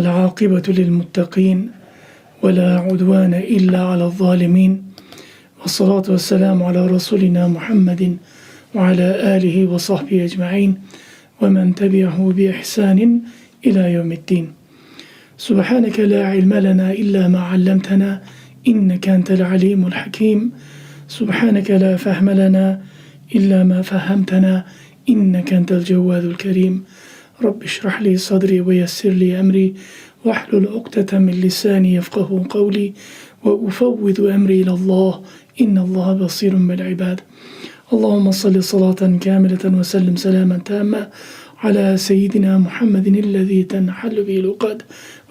العاقبة للمتقين ولا عدوان إلا على الظالمين والصلاة والسلام على رسولنا محمد وعلى آله وصحبه أجمعين ومن تبعه بإحسان إلى يوم الدين. سبحانك لا علم لنا إلا ما علمتنا إنك أنت العليم الحكيم. سبحانك لا فهم لنا إلا ما فهمتنا إنك أنت الجواد الكريم. رب اشرح لي صدري ويسر لي أمري واحلل عقدة من لساني يفقه قولي وأفوض أمري إلى الله إن الله بصير بالعباد. اللهم صل صلاة كاملة وسلم سلاما تاما على سيدنا محمد الذي تنحل به العقد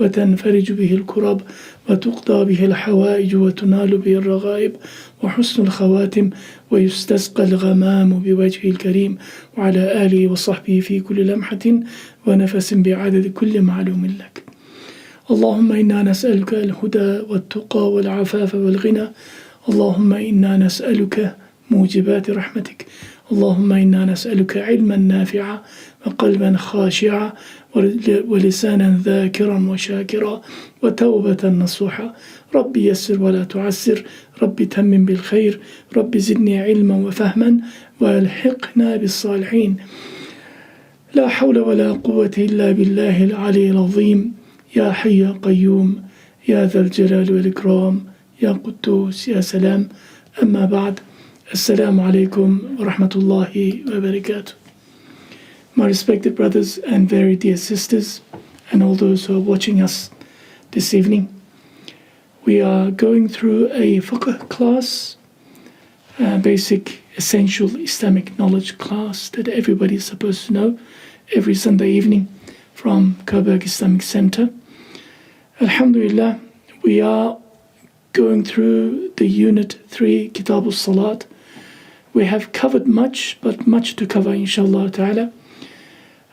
وتنفرج به الكرب وتقضى به الحوائج وتنال به الرغائب وحسن الخواتم ويستسقى الغمام بوجهه الكريم وعلى آله وصحبه في كل لمحة ونفس بعدد كل معلوم لك. اللهم إنا نسألك الهدى والتقى والعفاف والغنى. اللهم إنا نسألك موجبات رحمتك. اللهم إنا نسألك علما نافعا وقلبا خاشعا ولسانا ذاكرا وشاكرا وتوبة نصوحا. ربي يسر ولا تعسر، ربي تمم بالخير، ربي زدني علما وفهما والحقنا بالصالحين. لا حول ولا قوة إلا بالله العلي العظيم. يا حي يا قيوم يا ذا الجلال والإكرام يا قدوس يا سلام. أما بعد، Assalamu alaikum wa rahmatullahi wa barakatuh. My respected brothers and very dear sisters, and all those who are watching us this evening, we are going through a FIQH class, basic essential Islamic knowledge class that everybody is supposed to know every Sunday evening from Coburg Islamic Center. Alhamdulillah, we are going through the Unit 3, Kitab al-Salat. We have covered much, but much to cover, inshallah ta'ala.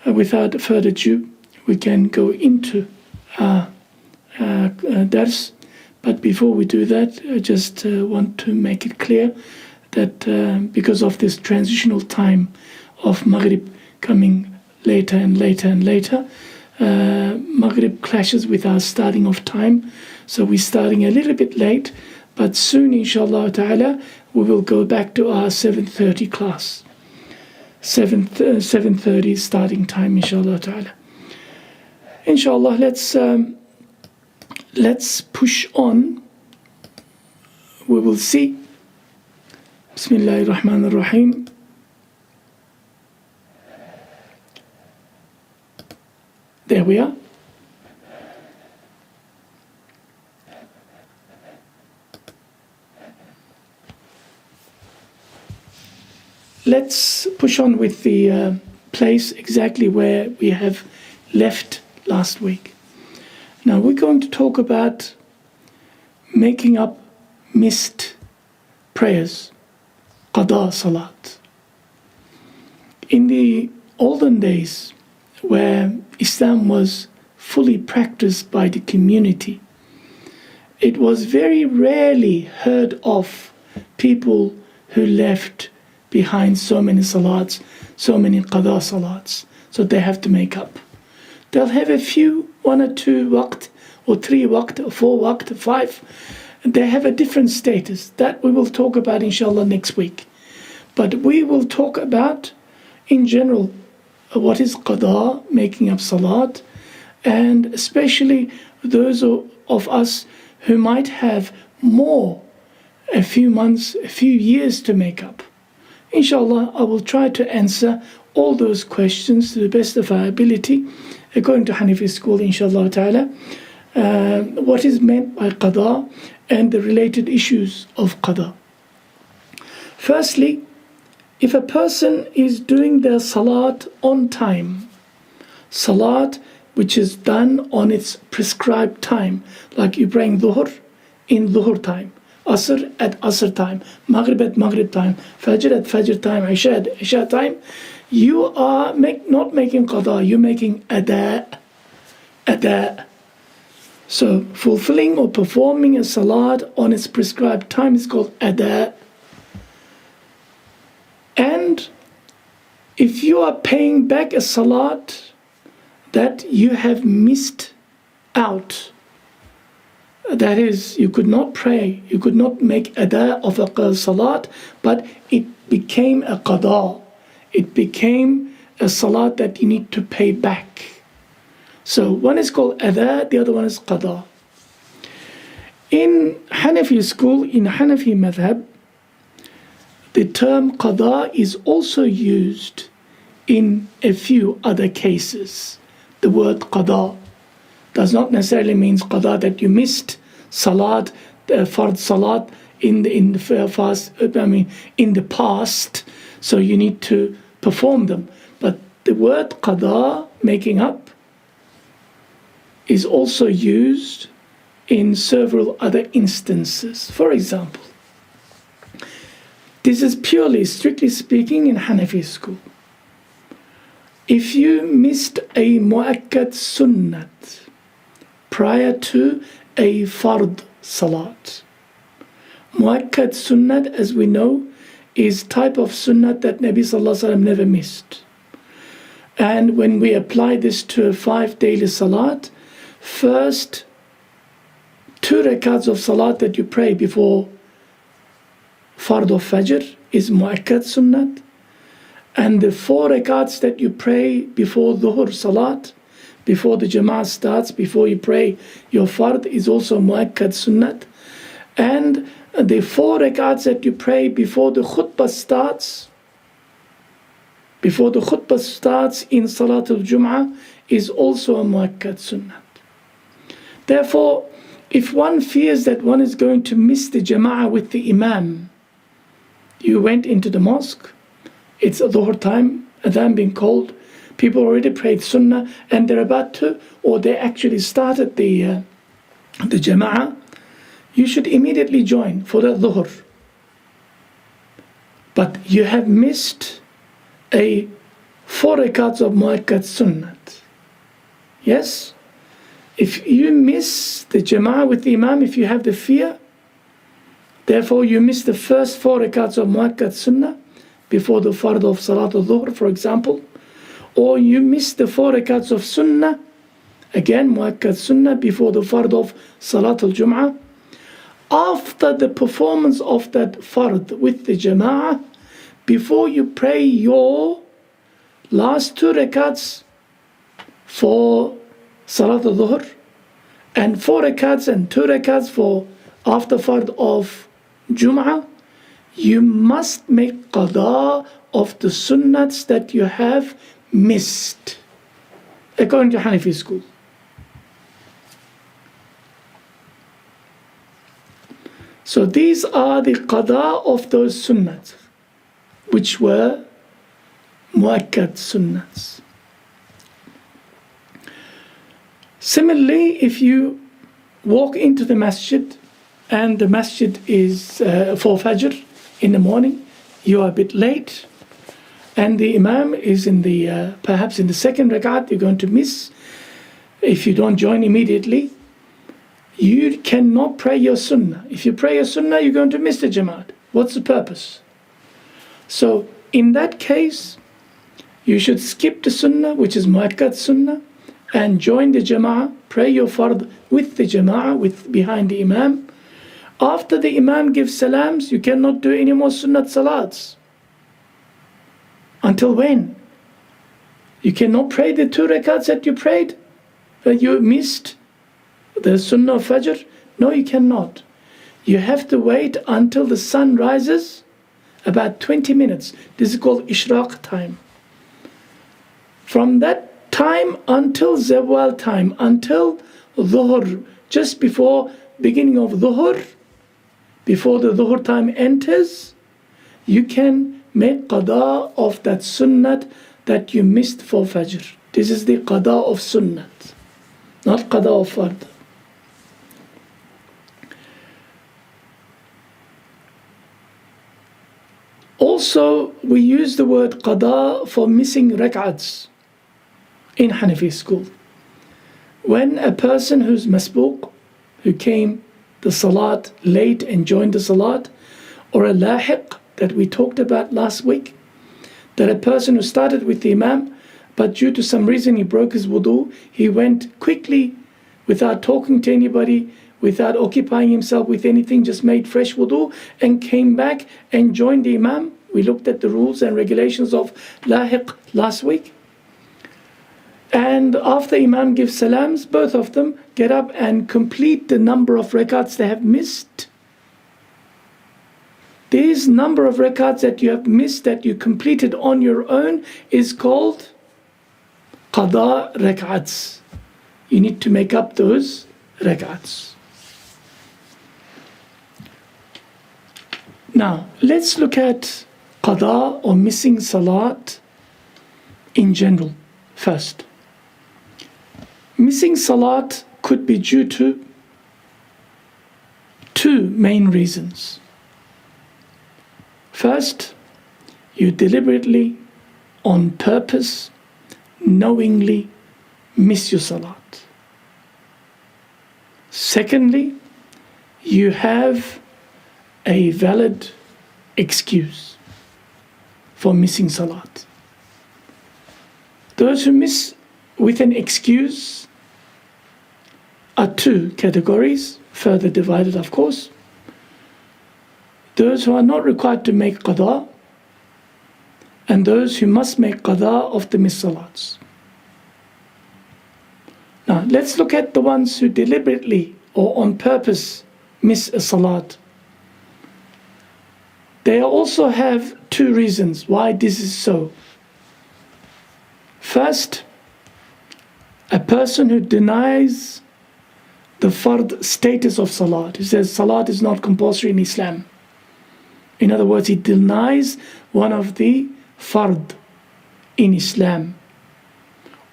Without further ado, we can go into our dars. But before we do that, I just want to make it clear that because of this transitional time of Maghrib coming later and later and later, Maghrib clashes with our starting of time. So we're starting a little bit late, but soon, inshallah ta'ala, we will go back to our 7:30 class. 7:30 starting time, inshallah ta'ala. Inshallah, let's push on. We will see. Bismillahir Rahmanir Rahim. There we are. Let's push on with the place exactly where we have left last week. Now we're going to talk about making up missed prayers, qada salat. In the olden days, where Islam was fully practiced by the community, it was very rarely heard of people who left behind so many salats, so many qada salats, so they have to make up. They'll have a few, 1 or 2 waqt, or 3 waqt, or 4 waqt, or 5. They have a different status. That we will talk about, inshallah, next week. But we will talk about, in general, what is qada, making up salat, and especially those of us who might have more, a few months, a few years to make up. Inshallah, I will try to answer all those questions to the best of our ability, according to Ḥanafī school, inshallah ta'ala, what is meant by qada and the related issues of qada. Firstly, if a person is doing their salat on time, salat which is done on its prescribed time, like you praying dhuhr in dhuhr time, Asr at Asr time, Maghrib at Maghrib time, Fajr at Fajr time, Isha at Isha time, you are not making qada, you're making ada. So fulfilling or performing a salat on its prescribed time is called ada. And if you are paying back a salat that you have missed out. That is, you could not pray, you could not make ada of a salat, but it became a qada. It became a salat that you need to pay back. So one is called ada, the other one is qada. In Hanafi school, in Hanafi madhab, the term qada is also used in a few other cases. The word qada does not necessarily mean qada that you missed salat, fard salat in the past, so you need to perform them. But the word qada, making up, is also used in several other instances. For example, this is purely, strictly speaking, in Hanafi school. If you missed a mu'akkad sunnat prior to a fard salat, mu'akkad sunnat, as we know, is type of sunnat that Nabi Sallallahu Alaihi Wasallam never missed. And when we apply this to a 5 daily salat, first 2 rakats of salat that you pray before fard of fajr is mu'akkad sunnat, and the 4 rakats that you pray before dhuhr salat, before the jama'ah starts, before you pray your fard, is also mu'akkad sunnat. And the 4 rakats that you pray before the khutbah starts, in Salatul Jum'ah, is also a mu'akkad sunnat. Therefore, if one fears that one is going to miss the jama'ah with the imam, you went into the mosque, it's a dhuhr time, adhan being called, people already prayed sunnah, and they're about to, or they actually started the jama'ah, you should immediately join for the dhuhr. But you have missed a 4 rakats of mu'akkad sunnat. Yes? If you miss the jama'ah with the imam, if you have the fear, therefore you miss the first 4 rakats of mu'akkad sunnah before the fard of salat al-dhuhr, for example, or you miss the 4 rakats of sunnah, again mu'akkad sunnah, before the fard of salat al-jum'ah, after the performance of that fard with the jama'ah, before you pray your last 2 rakats for salat al-dhuhr, and 4 rakats and 2 rakats for after fard of jum'ah, you must make qada of the sunnats that you have missed, according to Hanafi school. So these are the qada of those sunnats, which were mu'akkad sunnats. Similarly, if you walk into the masjid and the masjid is for fajr in the morning, you are a bit late, and the imam is in the perhaps in the 2nd rakat, you're going to miss. If you don't join immediately, you cannot pray your sunnah. If you pray your sunnah, you're going to miss the jama'at. What's the purpose? So in that case, you should skip the sunnah, which is mu'akkad sunnah, and join the jama'ah, pray your fard with the jama'ah, behind the imam. After the imam gives salams, you cannot do any more sunnat salats. Until when? You cannot pray the 2 rakats that you prayed, that you missed the sunnah of fajr. No, you cannot. You have to wait until the sun rises, about 20 minutes. This is called ishraq time. From that time until zawal time, until dhuhr, just before beginning of dhuhr, before the dhuhr time enters, you can make qada of that sunnat that you missed for fajr. This is the qada of sunnat, not qada of fard. Also, we use the word qada for missing rak'ats in Hanafi school. When a person who's masbuq, who came the salat late and joined the salat, or a lahiq that we talked about last week, that a person who started with the imam, but due to some reason he broke his wudu, he went quickly without talking to anybody, without occupying himself with anything, just made fresh wudu and came back and joined the imam. We looked at the rules and regulations of lahiq last week. And after imam gives salams, both of them get up and complete the number of rakats they have missed. This number of rakats that you have missed, that you completed on your own, is called qada rakats. You need to make up those rakats. Now, let's look at qada or missing salat in general first. Missing salat could be due to two main reasons. First, you deliberately, on purpose, knowingly miss your salat. Secondly, you have a valid excuse for missing salat. Those who miss with an excuse are two categories, further divided of course. Those who are not required to make qada, and those who must make qada of the missed salats. Now let's look at the ones who deliberately or on purpose miss a salat. They also have two reasons why this is so. First, a person who denies the fard status of salat. He says salat is not compulsory in Islam. In other words, he denies one of the fard in Islam.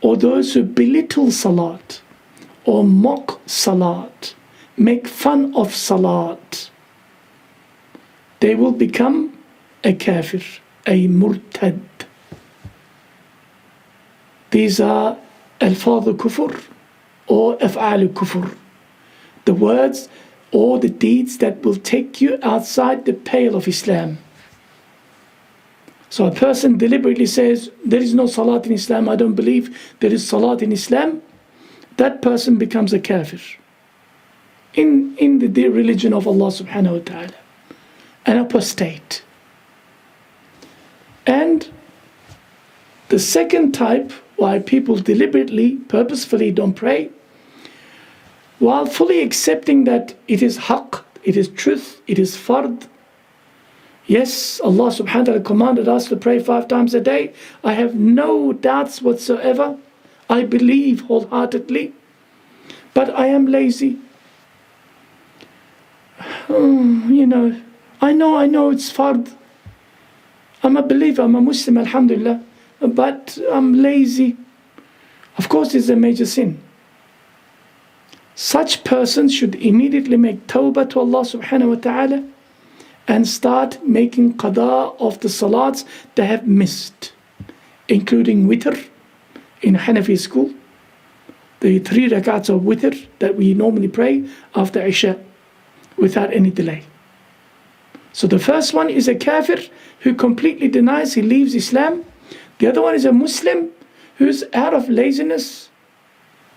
Or those who belittle salat or mock salat, make fun of salat, they will become a kafir, a murtad. These are alfadh kufr or af'al kufr, the words or the deeds that will take you outside the pale of Islam. So a person deliberately says, there is no salat in Islam, I don't believe there is salat in Islam, that person becomes a kafir in the religion of Allah subhanahu wa ta'ala, an apostate. And the second type, why people deliberately, purposefully don't pray, while fully accepting that it is haqq, it is truth, it is fard. Yes, Allah subhanahu wa ta'ala commanded us to pray 5 times a day. I have no doubts whatsoever. I believe wholeheartedly. But I am lazy. I know it's fard. I'm a believer, I'm a Muslim, alhamdulillah. But I'm lazy. Of course, it's a major sin. Such persons should immediately make tawbah to Allah subhanahu wa ta'ala and start making qada of the salats they have missed, including witr in Ḥanafī school, the 3 rakats of witr that we normally pray after Isha without any delay. So the first one is a kafir who completely denies, he leaves Islam. The other one is a Muslim who's out of laziness,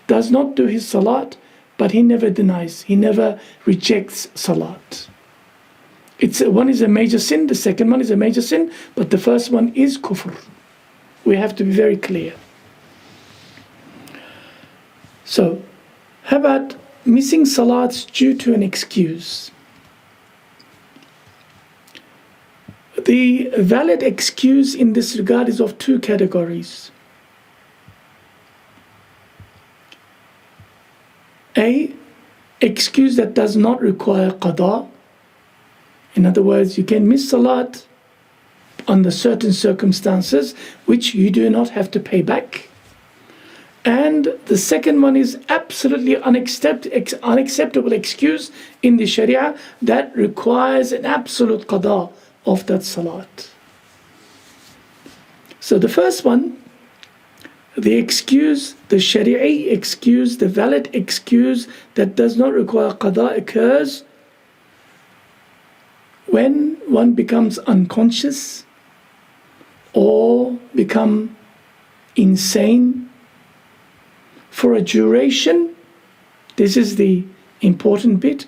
does not do his salat, but he never denies, he never rejects salat. One is a major sin, the second one is a major sin, but the first one is kufr. We have to be very clear. So, how about missing salats due to an excuse? The valid excuse in this regard is of 2 categories. A, excuse that does not require qada. In other words, you can miss salat under certain circumstances which you do not have to pay back. And the second one is absolutely unacceptable excuse in the Sharia that requires an absolute qada of that salat. So the first one, the excuse, the Shari'i excuse, the valid excuse that does not require qada occurs when one becomes unconscious or become insane for a duration This is the important bit.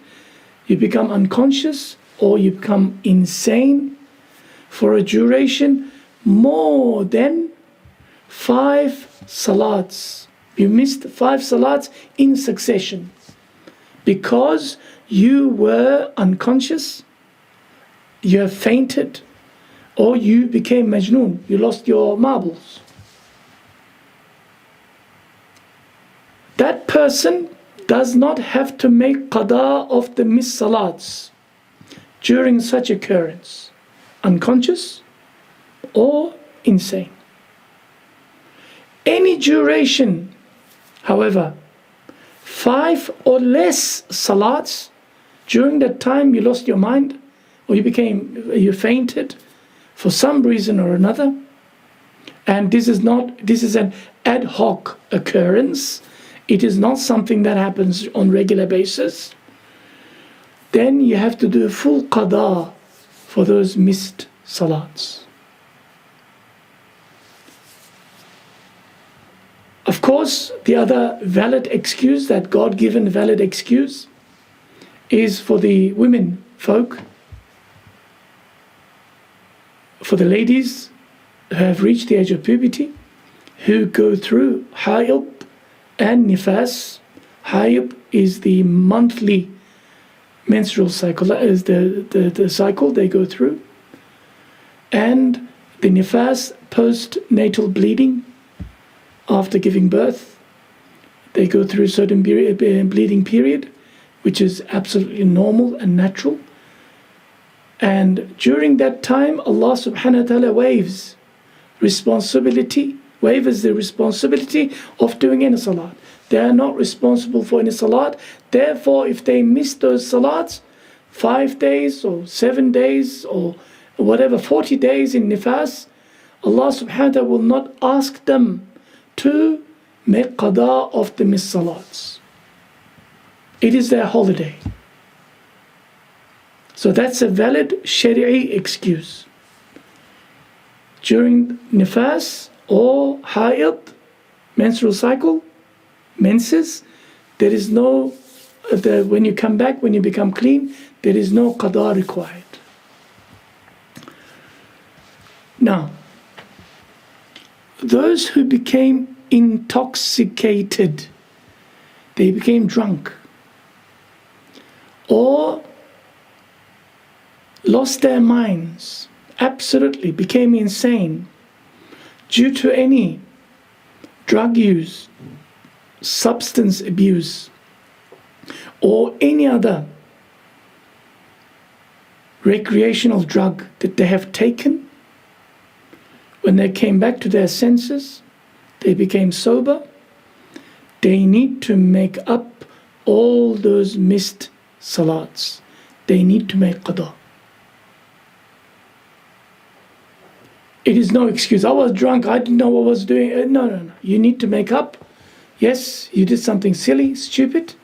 You become unconscious or you become insane for a duration more than 5 salats. You missed 5 salats in succession because you were unconscious, you have fainted, or you became majnoon, you lost your marbles. That person does not have to make qada of the missed salats during such occurrence, unconscious or insane. Any duration, however, 5 or less salats, during that time you lost your mind or you fainted for some reason or another, and this is an ad hoc occurrence, it is not something that happens on regular basis, then you have to do a full qada for those missed salats. Of course, the other valid excuse, that God-given valid excuse, is for the women folk, for the ladies who have reached the age of puberty, who go through hayd and nifas. Hayd is the monthly menstrual cycle, that is the cycle they go through, and the nifas, postnatal bleeding after giving birth. They go through a certain bleeding period, which is absolutely normal and natural. And during that time, Allah subhanahu wa ta'ala waives the responsibility of doing any salat. They are not responsible for any salat. Therefore, if they miss those salats, 5 days or 7 days or whatever, 40 days in nifas, Allah subhanahu wa ta'ala will not ask them to make qada of the missed salats. It is their holiday. So that's a valid shari'i excuse. During nifas or hayd, menstrual cycle, menses, there is no, when you come back, when you become clean, there is no qada required. Now, those who became intoxicated, they became drunk, or lost their minds, absolutely became insane due to any drug use, substance abuse, or any other recreational drug that they have taken. When they came back to their senses, they became sober, they need to make up all those missed salats. They need to make qada. It is no excuse. I was drunk, I didn't know what I was doing. No. You need to make up. Yes, you did something silly, stupid.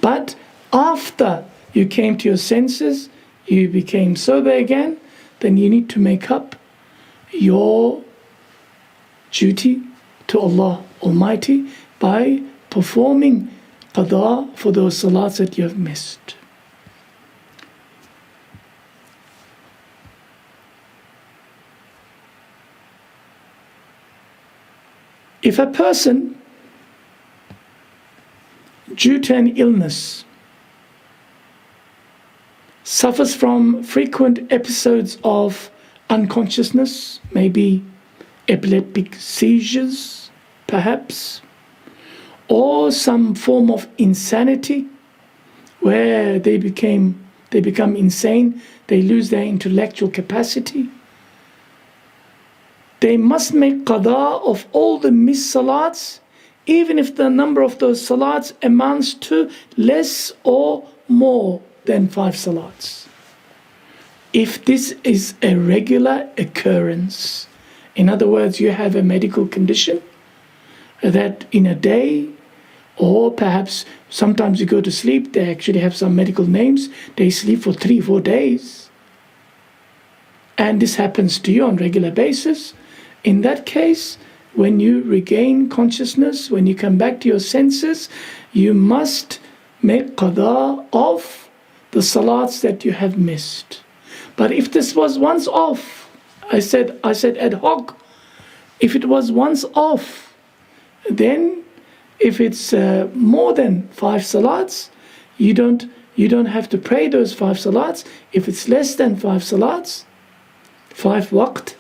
But after you came to your senses, you became sober again, then you need to make up your duty to Allah Almighty by performing qada for those salats that you have missed. If a person, due to an illness, suffers from frequent episodes of unconsciousness, maybe epileptic seizures, perhaps, or some form of insanity where they become insane, they lose their intellectual capacity, they must make qada of all the missed salats, even if the number of those salats amounts to less or more than 5 salats. If this is a regular occurrence, in other words, you have a medical condition that in a day, or perhaps sometimes you go to sleep, they actually have some medical names, they sleep for 3-4 days, and this happens to you on a regular basis, in that case, when you regain consciousness, when you come back to your senses, you must make qada of the salats that you have missed. But if this was once off, I said ad hoc, if it was once off, then if it's more than 5 salats, you don't have to pray those 5 salats. If it's less than 5 salats, 5 waqt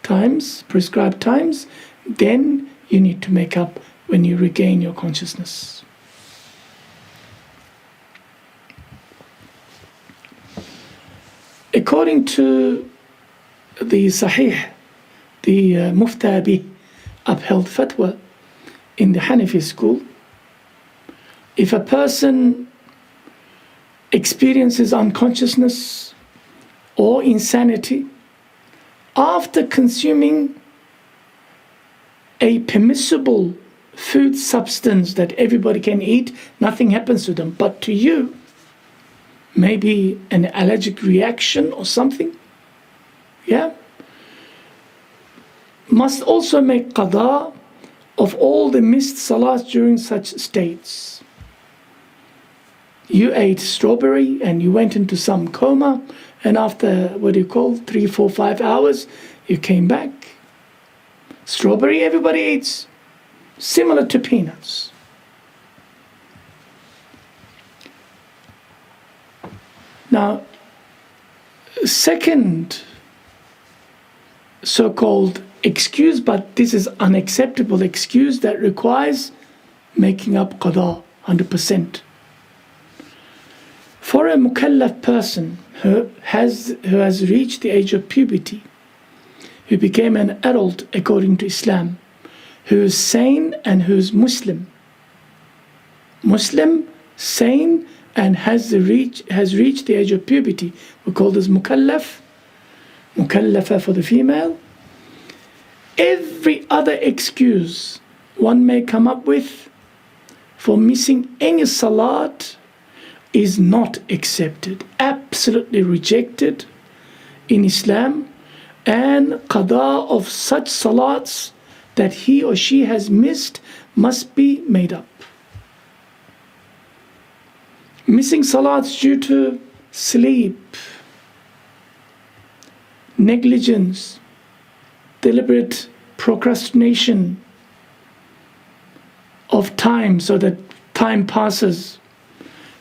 times, prescribed times, then you need to make up when you regain your consciousness. According to the Sahih, the Muftabi upheld fatwa in the Ḥanafī school, if a person experiences unconsciousness or insanity after consuming a permissible food substance that everybody can eat, nothing happens to them, but to you, maybe an allergic reaction or something, must also make qada of all the missed salats during such states. You ate strawberry and you went into some coma, and after 3, 4, 5 hours, you came back. Strawberry everybody eats, similar to peanuts. Now, second so-called excuse, but this is unacceptable excuse that requires making up qada 100%. For a mukallaf person who has reached the age of puberty, who became an adult according to Islam, who is sane and who is Muslim, sane and has reached the age of puberty, we call this mukallaf, mukallafa for the female. Every other excuse one may come up with for missing any salat is not accepted, absolutely rejected in Islam, and qada of such salats that he or she has missed must be made up. Missing salats due to sleep, negligence, deliberate procrastination of time so that time passes,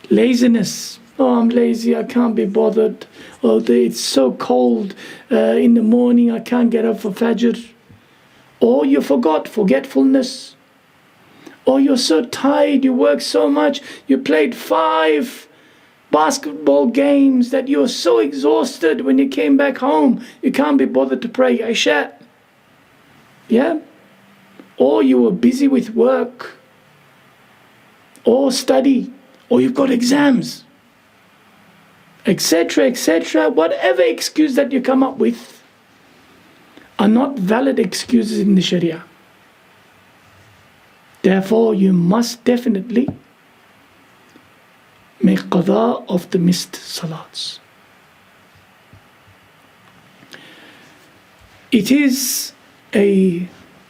laziness, I'm lazy, I can't be bothered, it's so cold in the morning, I can't get up for Fajr, or you forgetfulness, or you're so tired, you work so much, you played 5 basketball games that you're so exhausted when you came back home, you can't be bothered to pray Isha. Or you were busy with work, or study, or you've got exams, etc., etc. Whatever excuse that you come up with are not valid excuses in the Sharia. Therefore, you must definitely make qada of the missed salats. It is a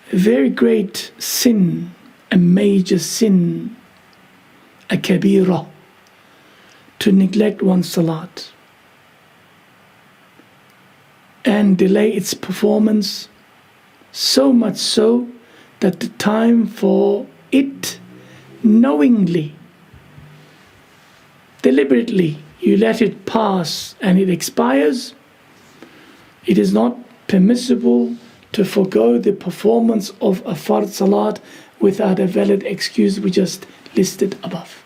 very great sin, a major sin, a kabira, to neglect one's salat and delay its performance, so much so that the time for it knowingly, deliberately, you let it pass and it expires. It is not permissible to forego the performance of a fard salat without a valid excuse we just listed above.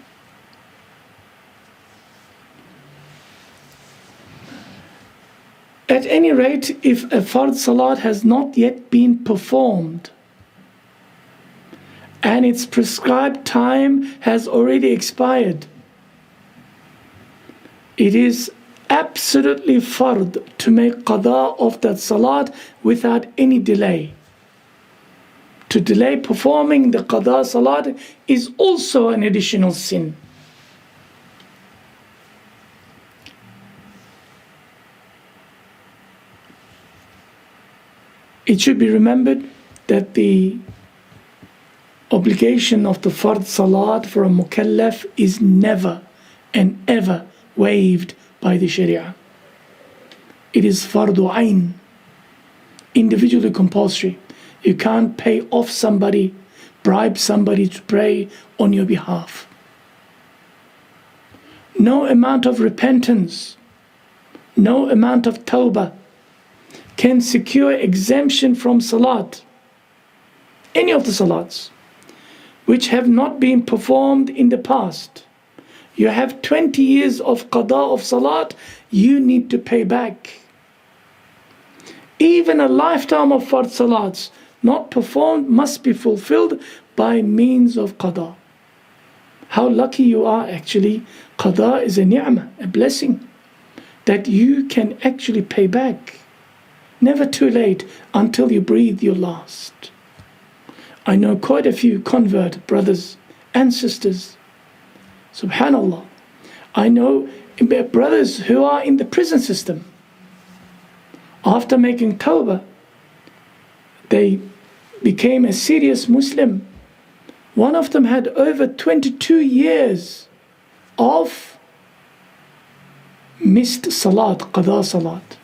At any rate, if a fard salat has not yet been performed and its prescribed time has already expired, it is absolutely fard to make qada of that salat without any delay. To delay performing the qada salat is also an additional sin. It should be remembered that the obligation of the fard salat for a mukallaf is never and ever waived by the Sharia. It is fardu ayn, individually compulsory. You can't pay off somebody, bribe somebody to pray on your behalf. No amount of repentance, no amount of tawbah can secure exemption from salat, any of the salats which have not been performed in the past. You have 20 years of qada of salat, you need to pay back. Even a lifetime of fard salats not performed must be fulfilled by means of qada. How lucky you are actually. Qada is a ni'mah, a blessing that you can actually pay back. Never too late until you breathe your last. I know quite a few convert brothers and sisters. Subhanallah. I know brothers who are in the prison system. After making tawbah, they became a serious Muslim. One of them had over 22 years of missed salat, qada salat.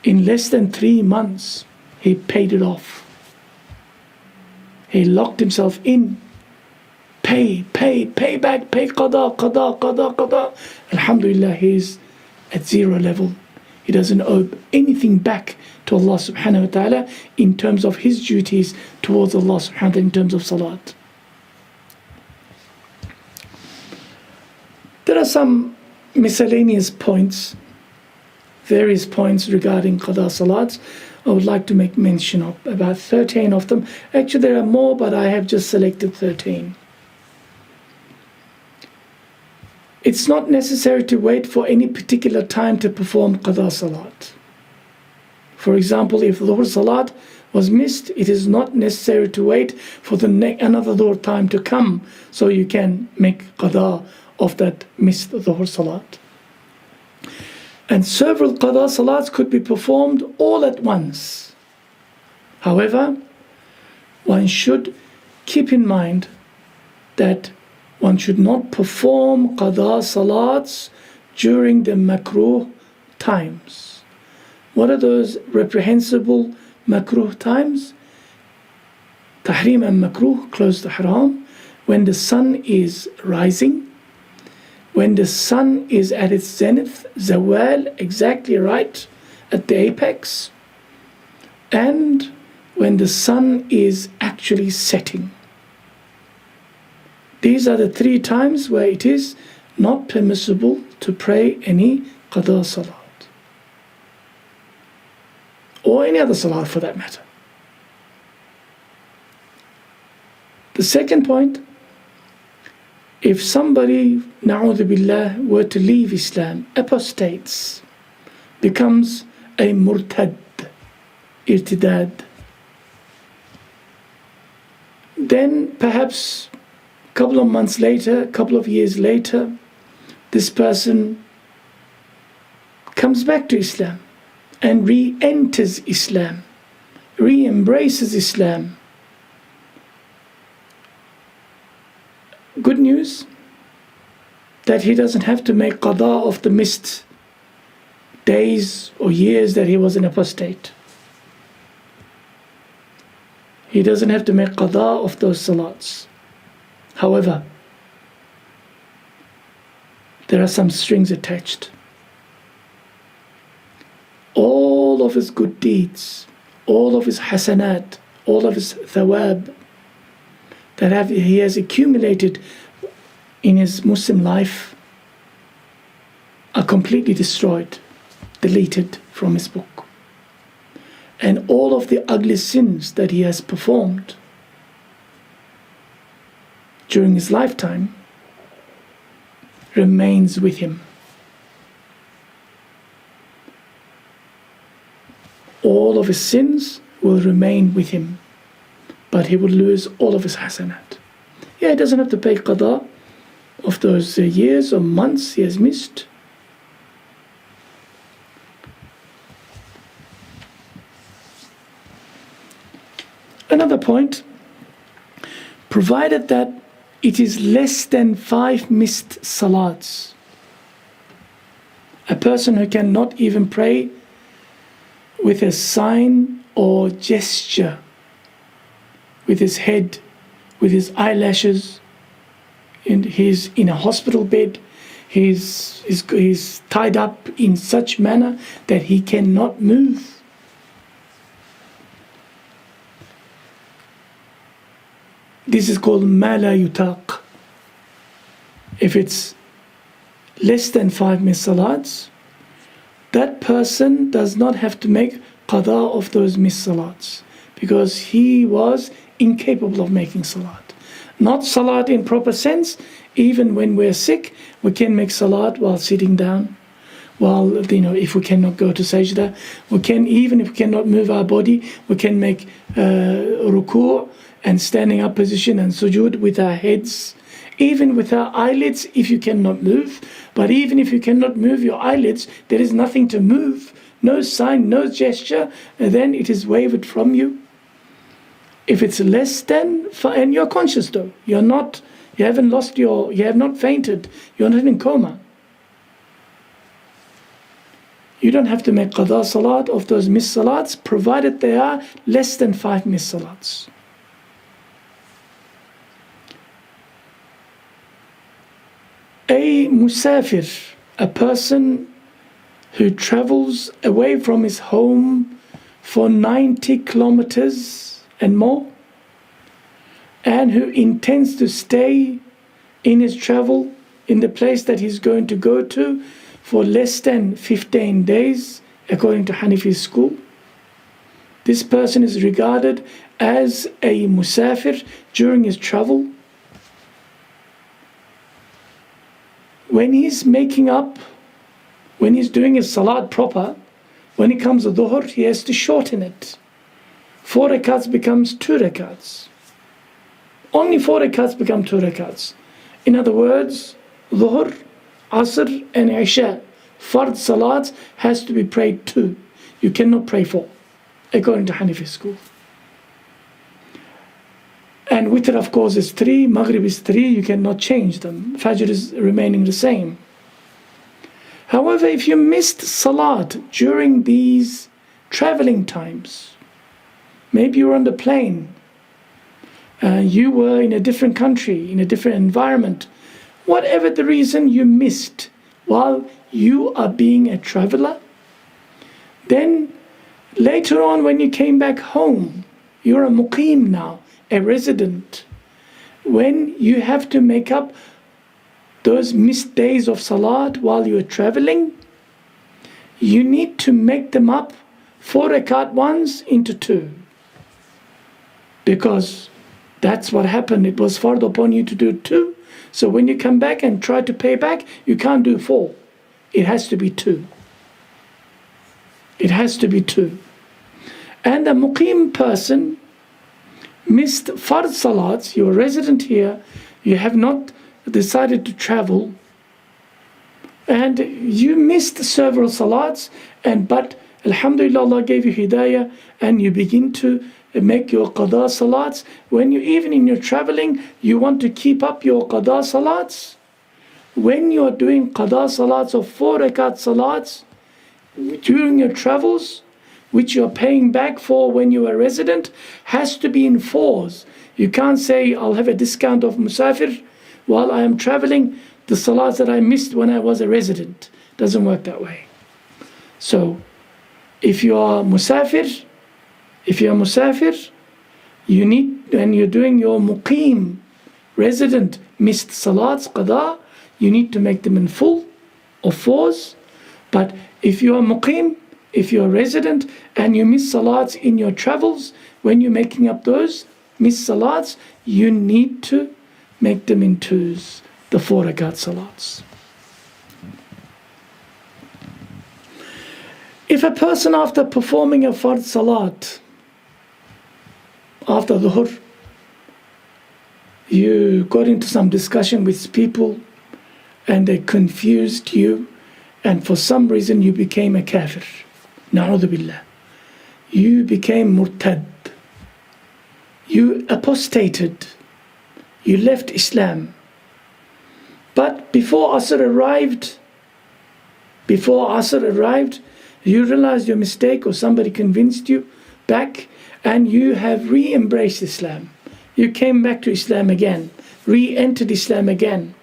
In less than 3 months, he paid it off. He locked himself in. Pay back, pay qada. Alhamdulillah, he's at zero level. He doesn't owe anything back to Allah subhanahu wa ta'ala in terms of his duties towards Allah subhanahu wa ta'ala in terms of salat. There are some miscellaneous points, various points regarding qada salats. I would like to make mention of about 13 of them. Actually, there are more, but I have just selected 13. It's not necessary to wait for any particular time to perform qada salat. For example, if dhuhr salat was missed, it is not necessary to wait for another dhuhr time to come so you can make qada of that missed dhuhr salat. And several qada salats could be performed all at once. However, one should keep in mind that one should not perform qada salats during the makruh times. What are those reprehensible makruh times? Tahrim and makruh, close to haram, when the sun is rising, when the sun is at its zenith, zawal, exactly right at the apex, and when the sun is actually setting. These are the 3 times where it is not permissible to pray any qada salat. Or any other salat for that matter. The second point, if somebody, na'udhu billah, were to leave Islam, apostates, becomes a murtad, irtidad, then perhaps a couple of months later, a couple of years later, this person comes back to Islam and re-enters Islam, re-embraces Islam. Good news that he doesn't have to make qada of the missed days or years that he was an apostate. He doesn't have to make qada of those salats. However, there are some strings attached. All of his good deeds, all of his hasanat, all of his thawab that he has accumulated in his Muslim life are completely destroyed, deleted from his book. And all of the ugly sins that he has performed during his lifetime remains with him. All of his sins will remain with him, but he will lose all of his hasanat. Yeah, he doesn't have to pay qada of those years or months he has missed. Another point, provided that it is less than 5 missed salats. A person who cannot even pray with a sign or gesture, with his head, with his eyelashes, and he's in a hospital bed, he's tied up in such manner that he cannot move. This is called ma la yutaq. If it's less than 5 missed salats, that person does not have to make qada of those missed salats, because he was incapable of making salat. Not salat in proper sense. Even when we're sick, we can make salat while sitting down, while, if we cannot go to sajda, we can, even if we cannot move our body, we can make ruku' and standing up position and sujood with our heads, even with our eyelids if you cannot move. But even if you cannot move your eyelids, there is nothing to move, no sign, no gesture, and then it is waived from you. If it's less than, and you're conscious though, you have not fainted, you're not in coma, you don't have to make qada salat of those missed salats, provided they are less than 5 missed salats. A musafir, a person who travels away from his home for 90 kilometers and more, and who intends to stay in his travel in the place that he's going to go to for less than 15 days, according to Ḥanafī school. This person is regarded as a musafir during his travel. When he's when he's doing his salat proper, when it comes to dhuhr, he has to shorten it. 4 rakats becomes 2 rakats. Only 4 rakats become 2 rakats. In other words, dhuhr, asr and isha, fard salat, has to be prayed 2. You cannot pray 4, according to Ḥanafī school. And witr, of course, is 3, maghrib is 3, you cannot change them. Fajr is remaining the same. However, if you missed salat during these traveling times, maybe you were on the plane, you were in a different country, in a different environment, whatever the reason you missed while you are being a traveler, then later on when you came back home, you're a muqim now, a resident. When you have to make up those missed days of salat while you're traveling, you need to make them up 4 rakat ones into 2. Because that's what happened. It was fard upon you to do 2. So when you come back and try to pay back, you can't do 4. It has to be 2. It has to be 2. And a muqim person missed fard salats, you're a resident here, you have not decided to travel, and you missed several salats, but alhamdulillah, Allah gave you hidayah, and you begin to make your qada salats. When you, even in your traveling, you want to keep up your qada salats, when you are doing qada salats of 4 rakat salats during your travels, which you're paying back for when you are resident, has to be in 4s. You can't say, I'll have a discount of musafir while I am traveling, the salats that I missed when I was a resident. Doesn't work that way. So, if you are musafir, you need, when you're doing your muqim, resident, missed salats, qada, you need to make them in full, of 4s. But if you are muqim, if you're a resident and you miss salats in your travels, when you're making up those missed salats, you need to make them in 2s, the 4 rakat salats. If a person, after performing a fard salat, after dhuhr, you got into some discussion with people and they confused you, and for some reason you became a kafir, na'udhu billah, you became murtad, you apostated, You left Islam. But before Asr arrived, you realized your mistake, or somebody convinced you back, and you have re-embraced Islam. You came back to Islam again, re-entered Islam again.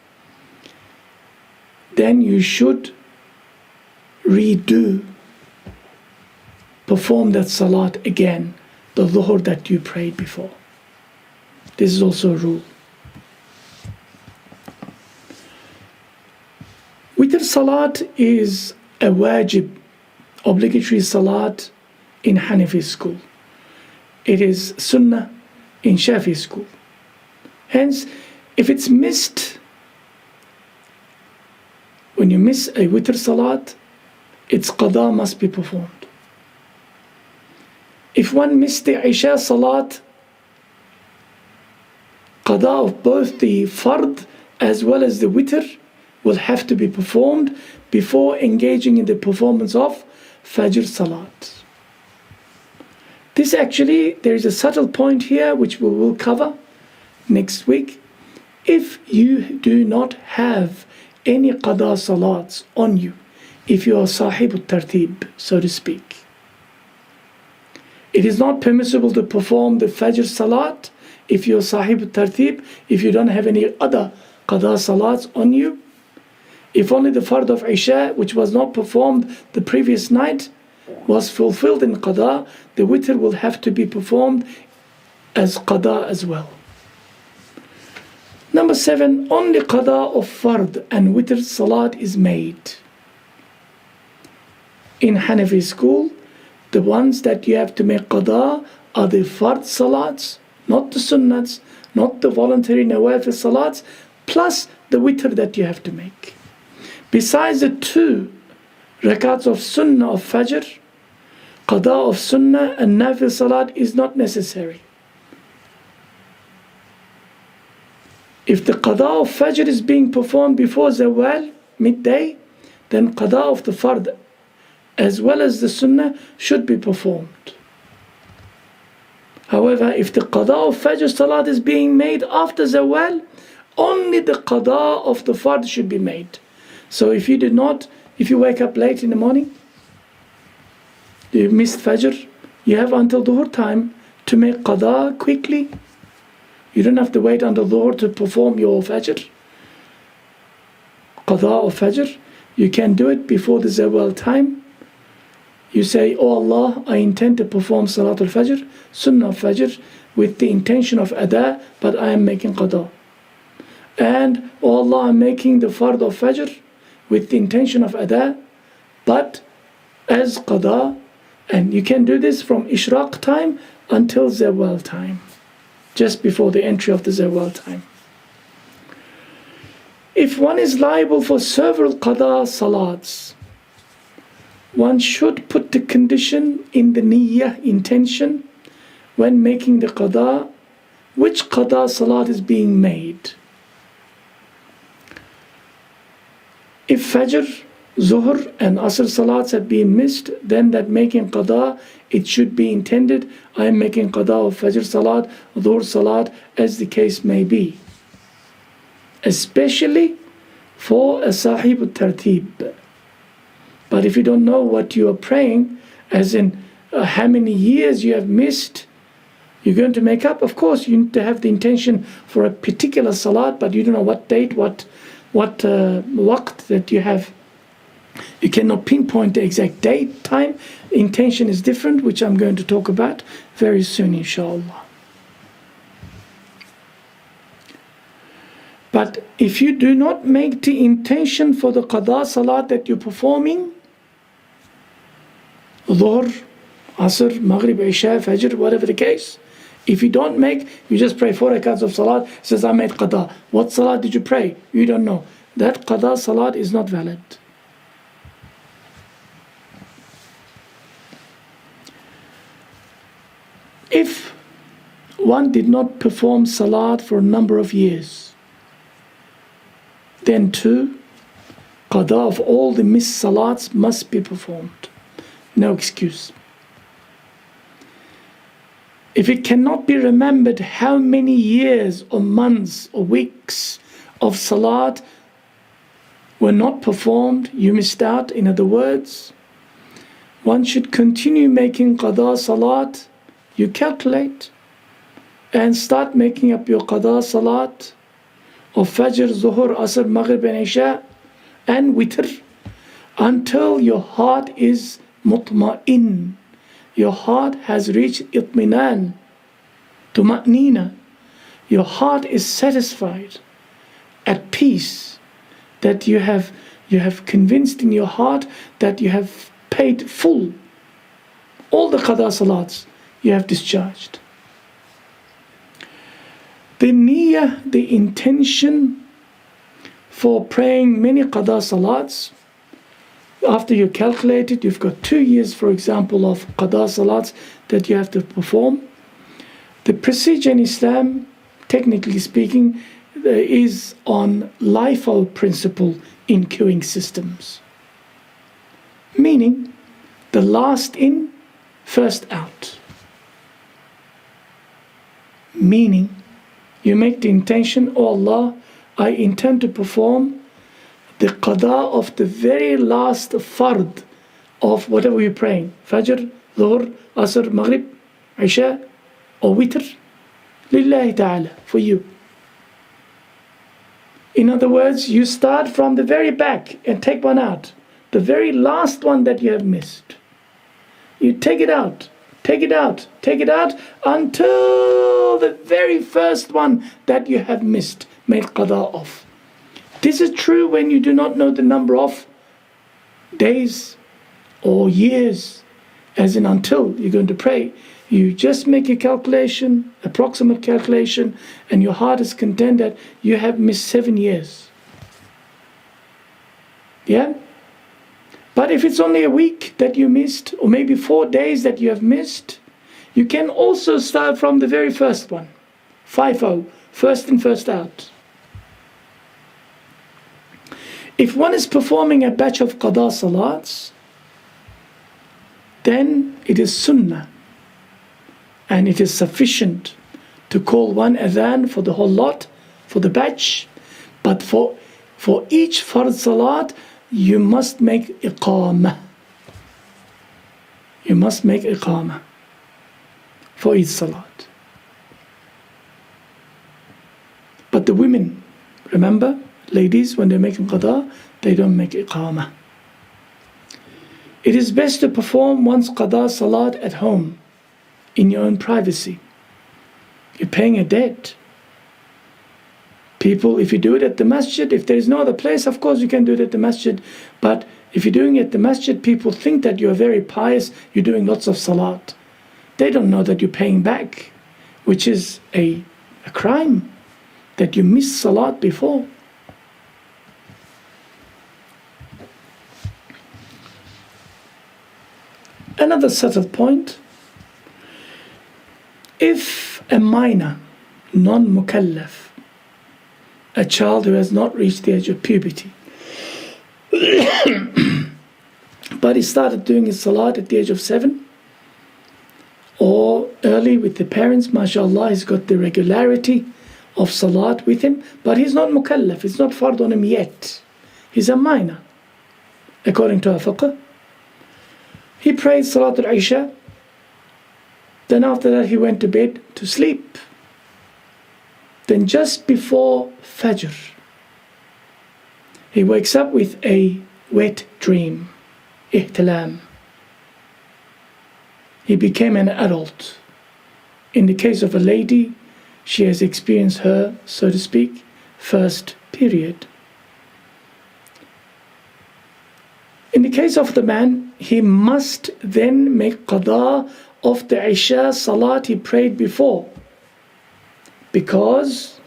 Then you should perform that salat again, the dhuhr that you prayed before. This is also a rule. Witr salat is a wajib, obligatory salat in Hanafi school. It is sunnah in Shafi school. Hence, if it's missed, when you miss a witr salat, its qada must be performed. If one missed the Isha salat, qada of both the fard as well as the witr will have to be performed before engaging in the performance of Fajr salat. This actually, there is a subtle point here which we will cover next week. If you do not have any qada salats on you, if you are sahib al-tartib, so to speak, it is not permissible to perform the Fajr salat if you are sahib al-tartib, if you don't have any other qada salats on you. If only the fard of Isha, which was not performed the previous night, was fulfilled in qada, the witr will have to be performed as qada as well. Number 7, only qada of fard and witr salat is made. In Hanafi school, the ones that you have to make qada are the fard salats, not the sunnats, not the voluntary nawafil salats, plus the witr that you have to make. Besides the 2 rakats of sunnah of fajr, qada of sunnah and nafil salat is not necessary. If the qada of fajr is being performed before zawal, midday, then qada of the fard as well as the sunnah should be performed. However, if the qada of fajr salat is being made after zawal, only the qada of the fard should be made. So if you wake up late in the morning, you missed fajr, you have until dhuhr time to make qada quickly. You don't have to wait until dhuhr to perform your fajr. Qada of fajr, you can do it before the zawal time. You say, "Oh Allah, I intend to perform salat al-fajr, sunnah of fajr, with the intention of ada, but I am making qada. And, oh Allah, I'm making the fard of fajr with the intention of ada, but as qada." And you can do this from ishraq time until zawal time, just before the entry of the zawal time. If one is liable for several qada salats, one should put the condition in the niyyah, intention, when making the qada, which qada salat is being made. If fajr, zuhr and asr salats have been missed, then that making qada, it should be intended, I am making qada of fajr salat, dhuhr salat, as the case may be. Especially for a sahib al-tartib. But if you don't know what you are praying, as in how many years you have missed, you're going to make up. Of course, you need to have the intention for a particular salat, but you don't know what date, what waqt that you have. You cannot pinpoint the exact date, time. Intention is different, which I'm going to talk about very soon, inshallah. But if you do not make the intention for the qada salat that you're performing, dhuhr, asr, maghrib, isha, fajr, whatever the case, if you don't make, you just pray 4 rakats of salat, says I made qada. What salat did you pray? You don't know. That qada salat is not valid. If one did not perform salat for a number of years, then too, qada of all the missed salats must be performed. No excuse. if it cannot be remembered how many years or months or weeks of salat were not performed, you missed out. In other words, one should continue making qada salat. You calculate and start making up your qada salat of Fajr, Zuhur, Asr, Maghrib and Isha and Witr until your heart is mutma'in. Your heart has reached itminan, tuma'nina. Your heart is satisfied, at peace, that you have convinced in your heart that you have paid full. All the qada salats you have discharged. The niyyah, the intention for praying many qada salats, after you calculate it, you've got 2 years, for example, of qada salats that you have to perform. The procedure in Islam, technically speaking, is on LIFO principle in queuing systems. Meaning, the last in, first out. Meaning, you make the intention, oh Allah, I intend to perform the qada of the very last fard of whatever you're praying. Fajr, Dhuhr, Asr, Maghrib, Isha, or Witr. Lillahi ta'ala, for you. In other words, you start from the very back and take one out. The very last one that you have missed. You take it out, take it out, take it out until the very first one that you have missed, made qada of. This is true when you do not know the number of days or years, as in until you're going to pray. You just make a calculation, approximate calculation, and your heart is content that you have missed 7 years. Yeah? But if it's only a week that you missed, or maybe 4 days that you have missed, you can also start from the very first one. FIQH, first in, first out. If one is performing a batch of qada salats, then it is sunnah, and it is sufficient to call one adhan for the whole lot, for the batch. But for each fard salat, you must make iqamah. You must make iqamah for each salat. But the women, remember, ladies, when they're making qada, they don't make iqamah. It is best to perform one's qada salat at home, in your own privacy. You're paying a debt. People, if you do it at the masjid, if there is no other place, of course you can do it at the masjid. But if you're doing it at the masjid, people think that you're very pious, you're doing lots of salat. They don't know that you're paying back, which is a crime, that you missed salat before. Another subtle point, if a minor, non-mukallaf, a child who has not reached the age of puberty, but he started doing his salat at the age of 7, or early with the parents, mashallah, he's got the regularity of salat with him, but he's not mukallaf, it's not fard on him yet. He's a minor, according to our fiqh. He prayed Salat al-Isha, then after that he went to bed to sleep. Then just before Fajr, he wakes up with a wet dream, ihtilam. He became an adult. In the case of a lady, she has experienced her, so to speak, first period. In the case of the man, he must then make qada of the Isha salat he prayed before, because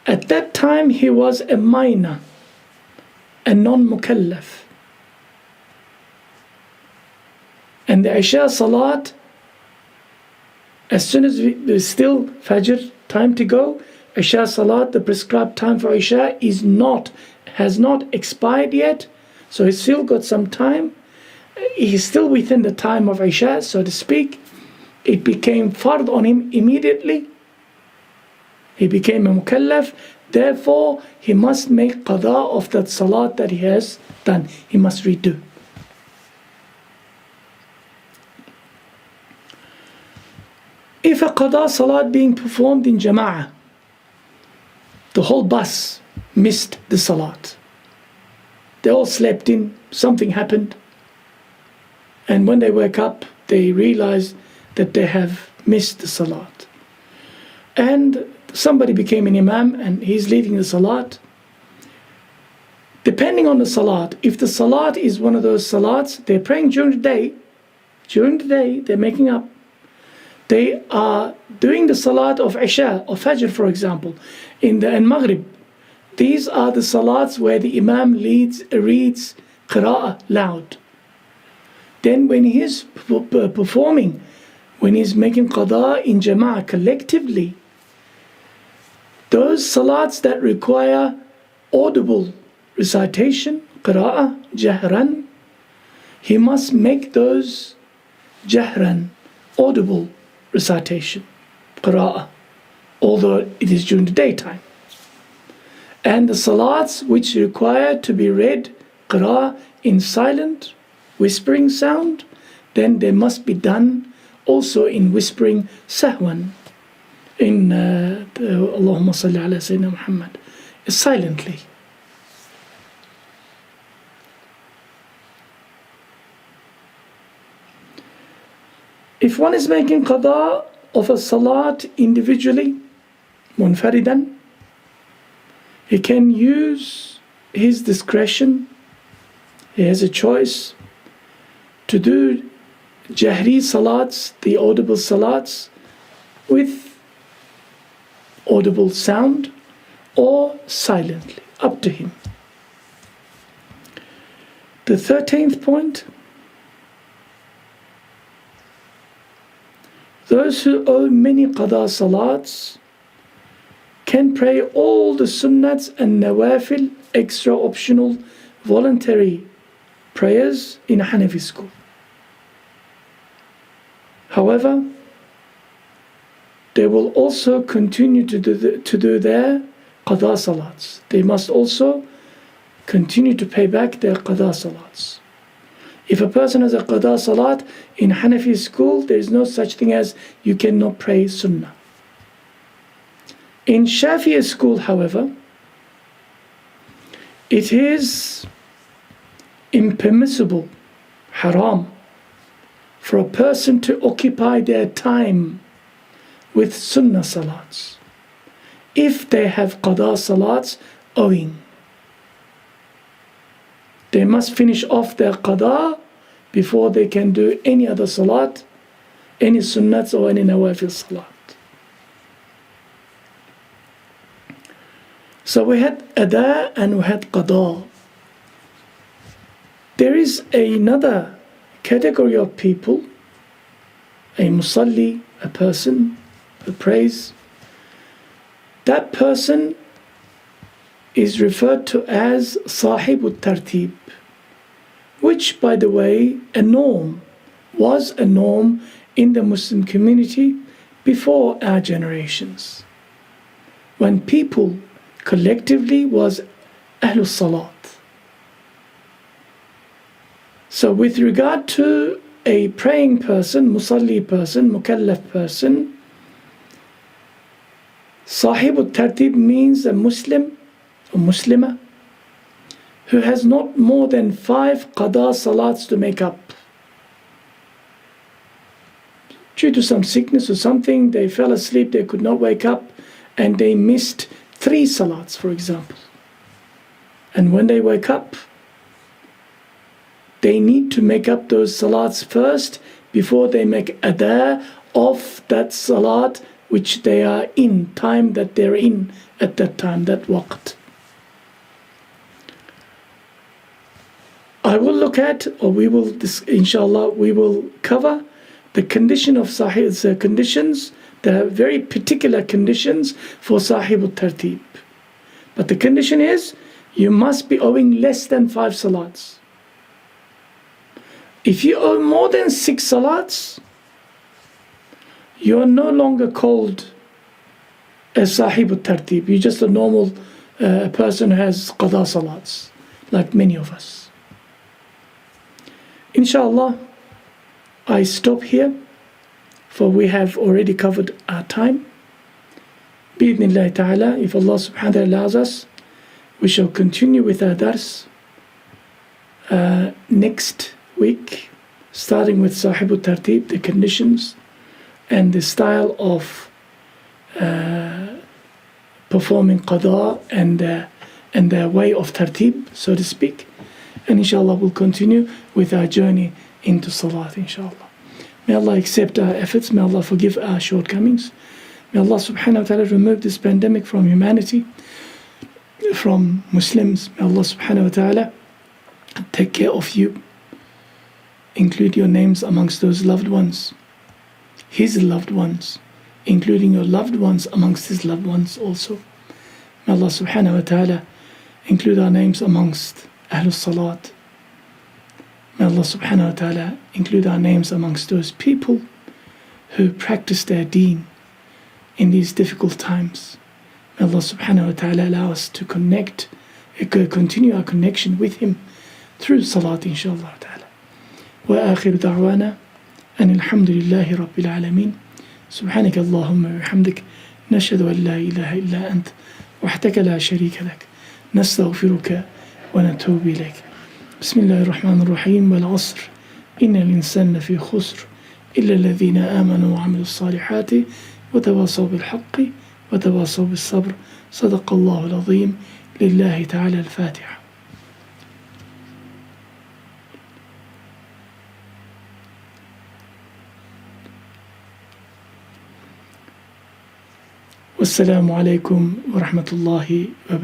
at that time he was a minor, a non-mukallaf. And the Isha salat, as soon as there's still Fajr time to go, Isha salat, the prescribed time for Isha, has not expired yet. So he's still got some time. He's still within the time of Isha, so to speak. it became fard on him immediately. He became a mukallaf. Therefore, he must make qada of that salat that he has done. He must redo. If a qada salat being performed in jama'ah, the whole bus missed the salat. They all slept in, something happened. And when they wake up, they realize that they have missed the salat. And somebody became an imam and he's leading the salat. Depending on the salat, if the salat is one of those salats, they're praying during the day, they're making up. They are doing the salat of Isha or Fajr, for example, and Maghrib. These are the salats where the imam reads qira'ah loud. Then when he's performing, when he's making qada in jama'ah collectively, those salats that require audible recitation, qira'ah, jahran, he must make those jahran, audible recitation, qira'ah, although it is during the daytime. And the salats which require to be read qira'ah in silent, whispering sound, then they must be done also in whispering sahwan, in Allahumma salli ala Sayyidina Muhammad, silently. If one is making qada of a salat individually, munfaridan, he can use his discretion. He has a choice to do jahri salats, the audible salats, with audible sound or silently, up to him. The 13th point, those who owe many qada salats can pray all the sunnats and nawafil, extra optional voluntary prayers in Ḥanafī school. However, they will also continue to do their qada salats. They must also continue to pay back their qada salats. If a person has a qada salat in Ḥanafī school, there is no such thing as you cannot pray sunnah. In Shafi'i school, however, it is impermissible, haram, for a person to occupy their time with sunnah salats if they have qada salats owing. They must finish off their qada before they can do any other salat, any sunnats or any nawafil salat. So we had ada and we had qada. There is another category of people, a musalli, a person who prays. That person is referred to as sahibut tartib, which, by the way, was a norm in the Muslim community before our generations, when people collectively was Ahlul Salat. So with regard to a praying person, musalli person, mukallaf person, Sahibut Tartib means a Muslim or Muslima who has not more than 5 qada salats to make up. Due to some sickness or something, they fell asleep, they could not wake up, and they missed 3 salats, for example. And when they wake up, they need to make up those salats first before they make ada of that salat which they are in, time that they're in at that time, that waqt. I will look at, or we will, inshallah, we will cover the condition of sahib, conditions. There are very particular conditions for sahibut tartib. But the condition is, you must be owing less than 5 salats. If you owe more than 6 salats, you are no longer called a Sahib al-Tartib. You're just a normal person who has qada salats, like many of us. Inshallah, I stop here, for we have already covered our time. Bi-idhnillahi ta'ala, if Allah subhanahu wa ta'ala allows us, we shall continue with our dars next week, starting with Sahib al-Tartib, the conditions and the style of performing qada and the way of tartib, so to speak. And inshallah we'll continue with our journey into salat, inshallah. May Allah accept our efforts, may Allah forgive our shortcomings. May Allah subhanahu wa ta'ala remove this pandemic from humanity, from Muslims. May Allah subhanahu wa ta'ala take care of you. Include your names amongst those loved ones, His loved ones, including your loved ones amongst His loved ones also. May Allah subhanahu wa ta'ala include our names amongst Ahlul Salat. May Allah subhanahu wa ta'ala include our names amongst those people who practice their deen in these difficult times. May Allah subhanahu wa ta'ala allow us to continue our connection with Him through Salat, inshallah ta'ala. Wa akhiru da'wana an alhamdulillahi rabbil alameen. Subhanaka Allahumma wa bihamdik. Nashhadu an la ilaha illa ant. Wahdaka la sharika lak. Nastaghfiruka wa natubu ilayk. بسم الله الرحمن الرحيم والعصر إن الإنسان لفي خسر إلا الذين آمنوا وعملوا الصالحات وتواصوا بالحق وتواصوا بالصبر صدق الله العظيم لله تعالى الفاتحة. والسلام عليكم ورحمة الله وبركاته.